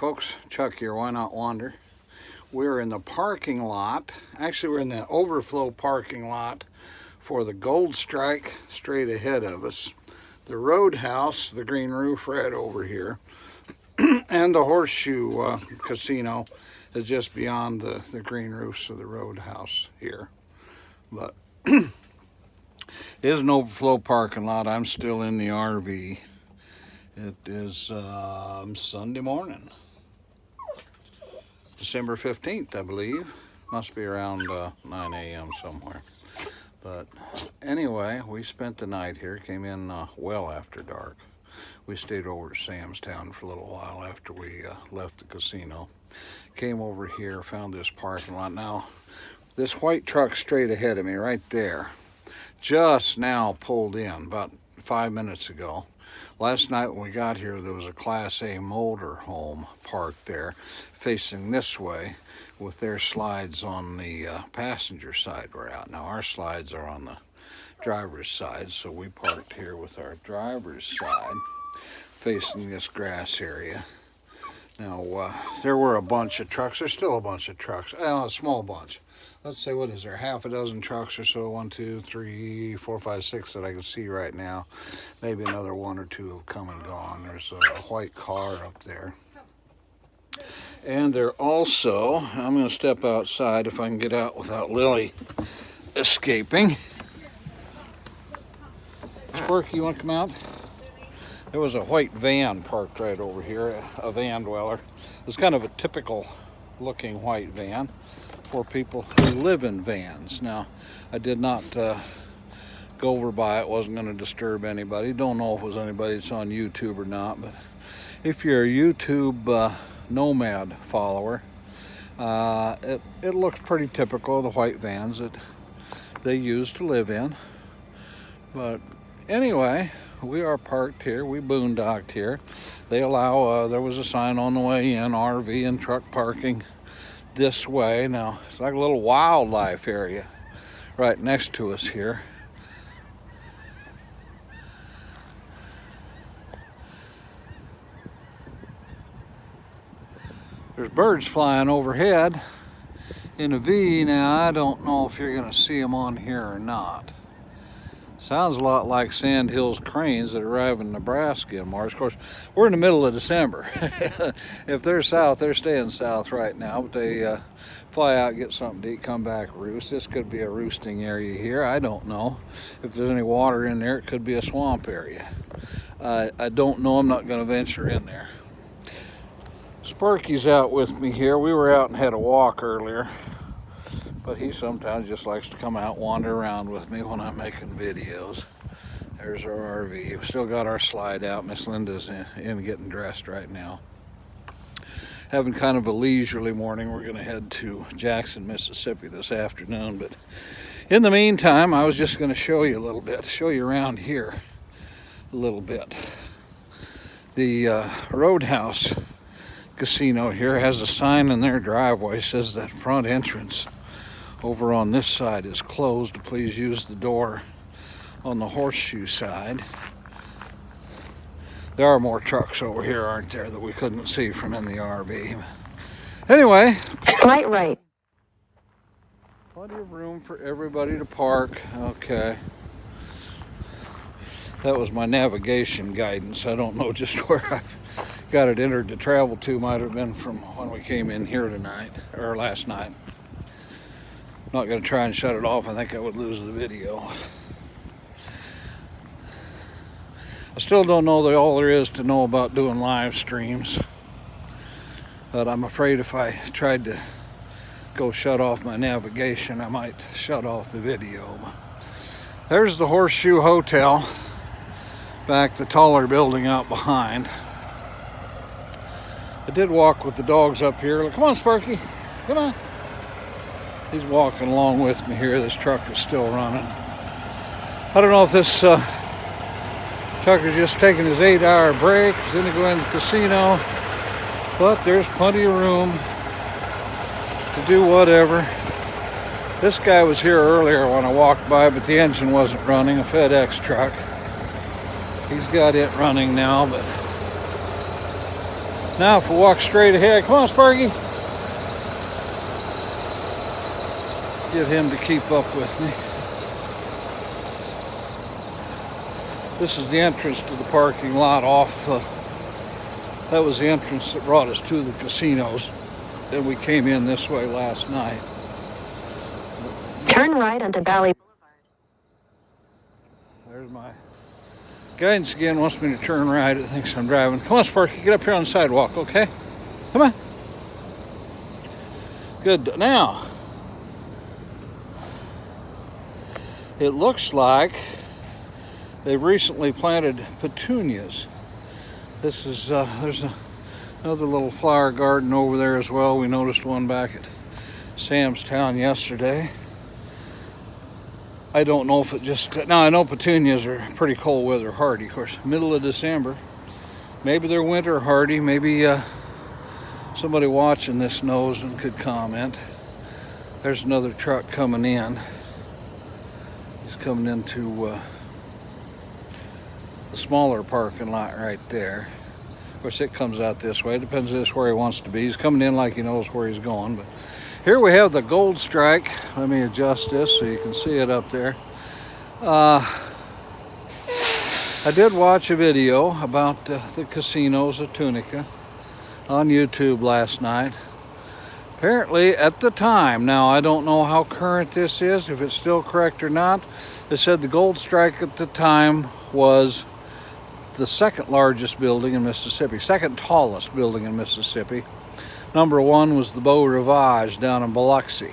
Folks, Chuck here, Why Not Wander? We're in the parking lot. Actually, we're in the overflow parking lot for the Gold Strike straight ahead of us, the Roadhouse, the green roof right over here, and the Horseshoe casino is just beyond the green roofs of the Roadhouse here. But it is an overflow parking lot. I'm still in the RV. It is Sunday morning, December 15th, I believe. Must be around 9 a.m. somewhere. But anyway, we spent the night here, came in well after dark. We stayed over to Sam's Town for a little while after we left the casino. Came over here, found this parking lot. Now, this white truck straight ahead of me right there just now pulled in about 5 minutes ago. Last night when we got here, there was a Class A motor home parked there facing this way with their slides on the passenger side were out. Now our slides are on the driver's side, so we parked here with our driver's side facing this grass area. Now there were a bunch of trucks. There's still a bunch of trucks, a small bunch. Let's say, what is there, half a dozen trucks or so, 1, 2, 3, 4, 5, 6 that I can see right now. Maybe another 1 or 2 have come and gone. There's a white car up there. And there also, I'm going to step outside if I can get out without Lily escaping. Sparky, you want to come out? There was a white van parked right over here, a van dweller. It's kind of a typical looking white van for people who live in vans. Now, I did not go over by it, wasn't going to disturb anybody. Don't know if it was anybody that's on YouTube or not, but if you're a YouTube nomad follower, it looks pretty typical of the white vans that they use to live in. But anyway, we are parked here. We boondocked here. They allow, there was a sign on the way in, RV and truck parking this way. Now, it's like a little wildlife area right next to us here. There's birds flying overhead in a V. Now, I don't know if you're going to see them on here or not. Sounds a lot like Sandhills cranes that arrive in Nebraska in March. Of course, we're in the middle of December. If they're south, they're staying south right now, but they fly out, get something to eat, come back, roost. This could be a roosting area here. I don't know. If there's any water in there, it could be a swamp area. I don't know. I'm not going to venture in there. Sparky's out with me here. We were out and had a walk earlier, but he sometimes just likes to come out, wander around with me when I'm making videos. There's our RV. We've still got our slide out. Miss Linda's in getting dressed right now. Having kind of a leisurely morning. We're going to head to Jackson, Mississippi this afternoon. But in the meantime, I was just going to show you a little bit, show you around here a little bit. The Roadhouse casino here has a sign in their driveway, says that front entrance over on this side is closed. Please use the door on the Horseshoe side. There are more trucks over here, aren't there, that we couldn't see from in the RV. Anyway, slight right. Plenty of room for everybody to park. Okay. That was my navigation guidance. I don't know just where I got it entered to travel to. Might have been from when we came in here tonight, or last night. Not going to try and shut it off. I think I would lose the video. I still don't know all there is to know about doing live streams, but I'm afraid if I tried to go shut off my navigation, I might shut off the video. There's the Horseshoe Hotel, back the taller building out behind. I did walk with the dogs up here. Come on, Sparky, come on. He's walking along with me here. This truck is still running. I don't know if this truck is just taking his 8-hour break. He's going to go in the casino. But there's plenty of room to do whatever. This guy was here earlier when I walked by, but the engine wasn't running. A FedEx truck. He's got it running now, but Now if we walk straight ahead, come on Sparky. Get him to keep up with me. This is the entrance to the parking lot off. That was the entrance that brought us to the casinos. Then we came in this way last night. Turn right onto Valley Boulevard. There's my guidance again, wants me to turn right. It thinks I'm driving. Come on, Sparky, get up here on the sidewalk, okay? Come on. Good. Now, it looks like they've recently planted petunias. This is, there's another little flower garden over there as well. We noticed one back at Sam's Town yesterday. I don't know if it just, now I know petunias are pretty cold weather hardy, of course, middle of December. Maybe they're winter hardy, maybe somebody watching this knows and could comment. There's another truck coming in. He's coming into the smaller parking lot right there. Of course it comes out this way, it depends on where he wants to be. He's coming in like he knows where he's going, but here we have the Gold Strike. Let me adjust this so you can see it up there. I did watch a video about the casinos of Tunica on YouTube last night. Apparently at the time, now I don't know how current this is, if it's still correct or not, they said the Gold Strike at the time was the second largest building in Mississippi, second tallest building in Mississippi. Number one was the Beau Rivage down in Biloxi.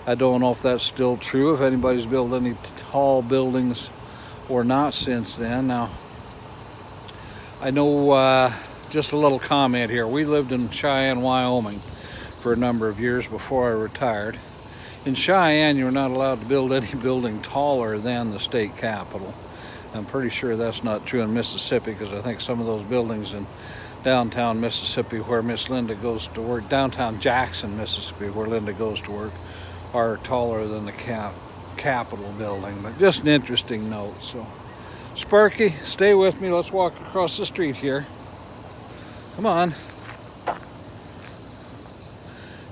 I don't know if that's still true, if anybody's built any tall buildings or not since then. Now, I know, just a little comment here. We lived in Cheyenne, Wyoming for a number of years before I retired. In Cheyenne, you're not allowed to build any building taller than the state capitol. I'm pretty sure that's not true in Mississippi, because I think some of those buildings in downtown Mississippi where Miss Linda goes to work, downtown Jackson, Mississippi, where Linda goes to work, are taller than the Capitol building. But just an interesting note. So, Sparky, stay with me. Let's walk across the street here. Come on.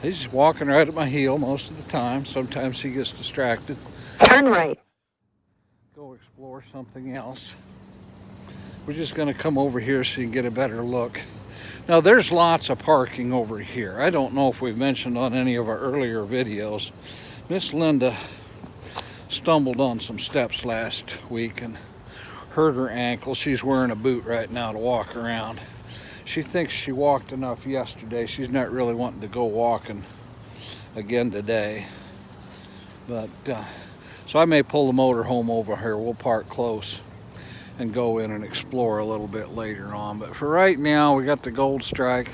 He's walking right at my heel most of the time. Sometimes he gets distracted. Turn right. Go explore something else. We're just going to come over here so you can get a better look. Now there's lots of parking over here. I don't know if we've mentioned on any of our earlier videos. Miss Linda stumbled on some steps last week and hurt her ankle. She's wearing a boot right now to walk around. She thinks she walked enough yesterday. She's not really wanting to go walking again today. But so I may pull the motor home over here. We'll park close and go in and explore a little bit later on. But for right now, we got the Gold Strike,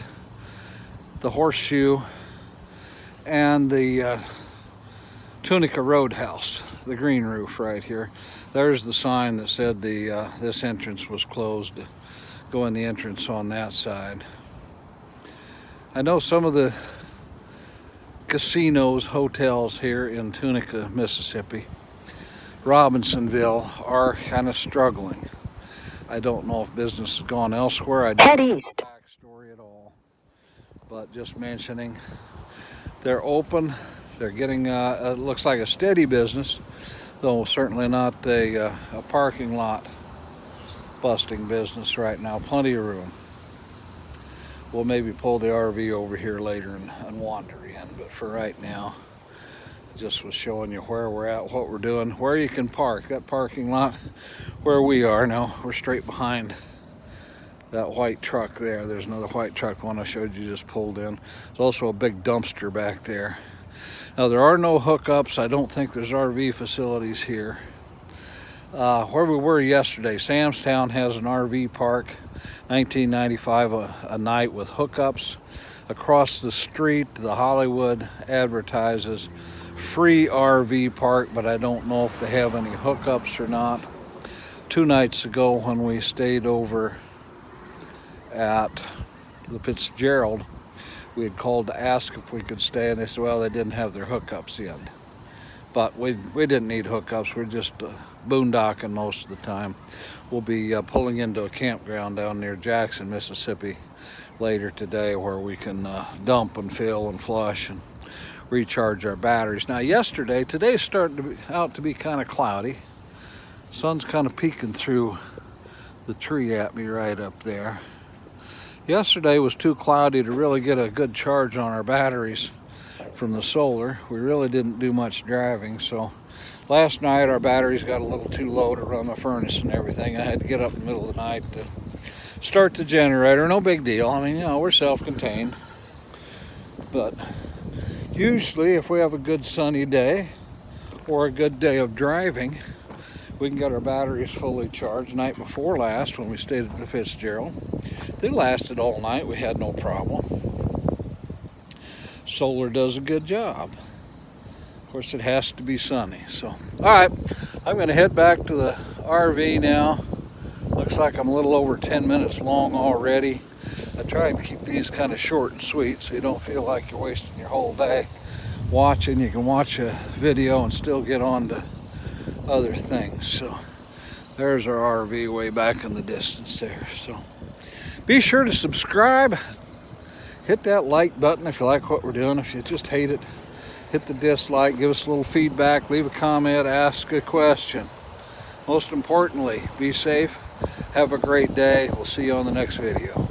the Horseshoe, and the Tunica Roadhouse, the green roof right here. There's the sign that said this entrance was closed. Go in the entrance on that side. I know some of the casinos, hotels here in Tunica, Mississippi, Robinsonville, are kind of struggling. I don't know if business has gone elsewhere. I don't Head know east. the backstory at all. But just mentioning, they're open. They're getting, it looks like a steady business, though certainly not a parking lot busting business right now. Plenty of room. We'll maybe pull the RV over here later and wander in. But for right now, just was showing you where we're at, what we're doing, where you can park. That parking lot where we are now, we're straight behind that white truck there. There's another white truck, one I showed you just pulled in. There's also a big dumpster back there. Now there are no hookups. I don't think there's RV facilities here. Where we were yesterday, Sam's Town has an RV park, $19.95 a night with hookups. Across the street, the Hollywood advertises free RV park, but I don't know if they have any hookups or not. 2 nights ago when we stayed over at the Fitzgerald, we had called to ask if we could stay, and they said, well, they didn't have their hookups in. But we didn't need hookups. We're just boondocking most of the time. We'll be pulling into a campground down near Jackson, Mississippi later today where we can dump and fill and flush and recharge our batteries. Now today's starting out to be kind of cloudy. Sun's kind of peeking through the tree at me right up there. Yesterday was too cloudy to really get a good charge on our batteries from the solar. We really didn't do much driving, so last night our batteries got a little too low to run the furnace and everything. I had to get up in the middle of the night to start the generator. No big deal. I mean, you know, we're self-contained. But usually if we have a good sunny day or a good day of driving, we can get our batteries fully charged. Night before last, when we stayed at the Fitzgerald, they lasted all night. We had no problem. Solar does a good job. Of course, it has to be sunny. So, all right, I'm going to head back to the RV now. Looks like I'm a little over 10 minutes long already. I try and keep these kind of short and sweet so you don't feel like you're wasting your whole day watching. You can watch a video and still get on to other things. So there's our RV way back in the distance there. So be sure to subscribe, hit that like button if you like what we're doing. If you just hate it, hit the dislike, give us a little feedback, leave a comment, ask a question. Most importantly, be safe, have a great day. We'll see you on the next video.